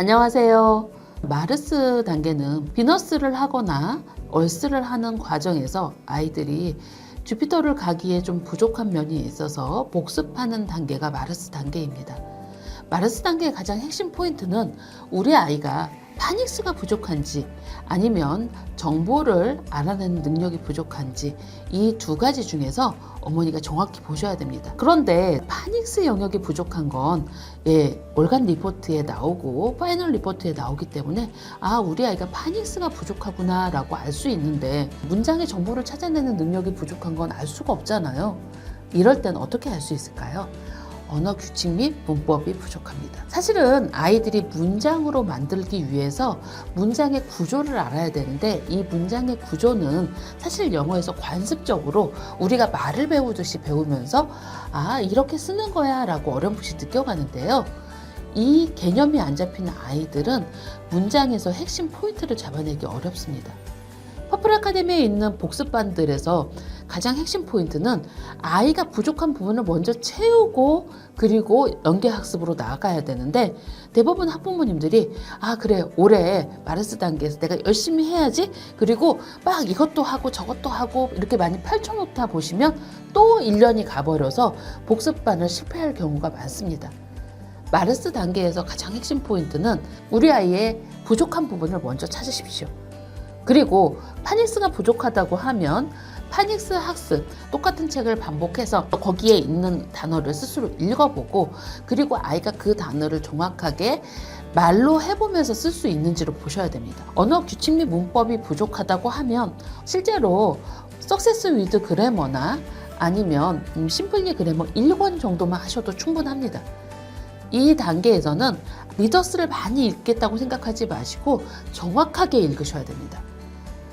안녕하세요. 마르스 단계는 비너스를 하거나 얼스를 하는 과정에서 아이들이 주피터를 가기에 좀 부족한 면이 있어서 복습하는 단계가 마르스 단계입니다. 마르스 단계의 가장 핵심 포인트는 우리 아이가 파닉스가 부족한지 아니면 정보를 알아내는 능력이 부족한지 이 두 가지 중에서 어머니가 정확히 보셔야 됩니다. 그런데 파닉스 영역이 부족한 건 월간 리포트에 나오고 파이널 리포트에 나오기 때문에 우리 아이가 파닉스가 부족하구나 라고 알 수 있는데 문장의 정보를 찾아내는 능력이 부족한 건 알 수가 없잖아요. 이럴 땐 어떻게 알 수 있을까요? 언어 규칙 및 문법이 부족합니다. 사실은 아이들이 문장으로 만들기 위해서 문장의 구조를 알아야 되는데 이 문장의 구조는 사실 영어에서 관습적으로 우리가 말을 배우듯이 배우면서 이렇게 쓰는 거야 라고 어렴풋이 느껴가는데요. 이 개념이 안 잡히는 아이들은 문장에서 핵심 포인트를 잡아내기 어렵습니다. 퍼플 아카데미에 있는 복습반들에서 가장 핵심 포인트는 아이가 부족한 부분을 먼저 채우고 그리고 연계학습으로 나아가야 되는데 대부분 학부모님들이 그래 올해 마르스 단계에서 내가 열심히 해야지 그리고 막 이것도 하고 저것도 하고 이렇게 많이 펼쳐놓다 보시면 또 1년이 가버려서 복습반을 실패할 경우가 많습니다. 마르스 단계에서 가장 핵심 포인트는 우리 아이의 부족한 부분을 먼저 찾으십시오. 그리고 파닉스가 부족하다고 하면 파닉스 학습, 똑같은 책을 반복해서 거기에 있는 단어를 스스로 읽어보고 그리고 아이가 그 단어를 정확하게 말로 해보면서 쓸 수 있는지를 보셔야 됩니다. 언어 규칙 및 문법이 부족하다고 하면 실제로 석세스 위드 그래머나 아니면 심플리 그래머 1권 정도만 하셔도 충분합니다. 이 단계에서는 리더스를 많이 읽겠다고 생각하지 마시고 정확하게 읽으셔야 됩니다.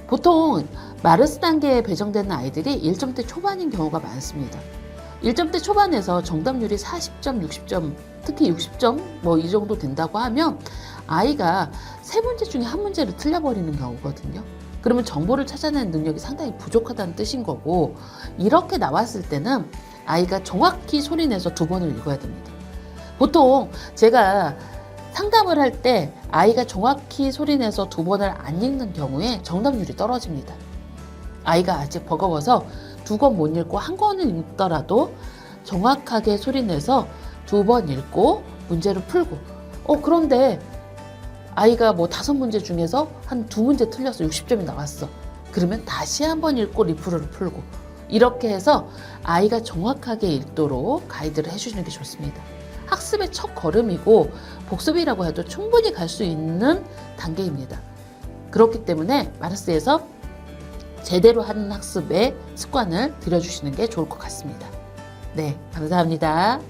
보통 마르스 단계에 배정되는 아이들이 1점대 초반인 경우가 많습니다. 1점대 초반에서 정답률이 40점, 60점, 특히 60점 이 정도 된다고 하면 아이가 3문제 중에 1문제를 틀려버리는 경우거든요. 그러면 정보를 찾아내는 능력이 상당히 부족하다는 뜻인 거고 이렇게 나왔을 때는 아이가 정확히 소리내서 2번을 읽어야 됩니다. 보통 제가 상담을 할 때 아이가 정확히 소리내서 2번을 안 읽는 경우에 정답률이 떨어집니다. 아이가 아직 버거워서 2권 못 읽고 1권을 읽더라도 정확하게 소리내서 2번 읽고 문제를 풀고 그런데 아이가 5문제 중에서 한 2문제 틀려서 60점이 나왔어. 그러면 다시 한번 읽고 리프를 풀고 이렇게 해서 아이가 정확하게 읽도록 가이드를 해주시는 게 좋습니다. 학습의 첫 걸음이고 복습이라고 해도 충분히 갈 수 있는 단계입니다. 그렇기 때문에 마르스에서 제대로 하는 학습의 습관을 들여주시는 게 좋을 것 같습니다. 네, 감사합니다.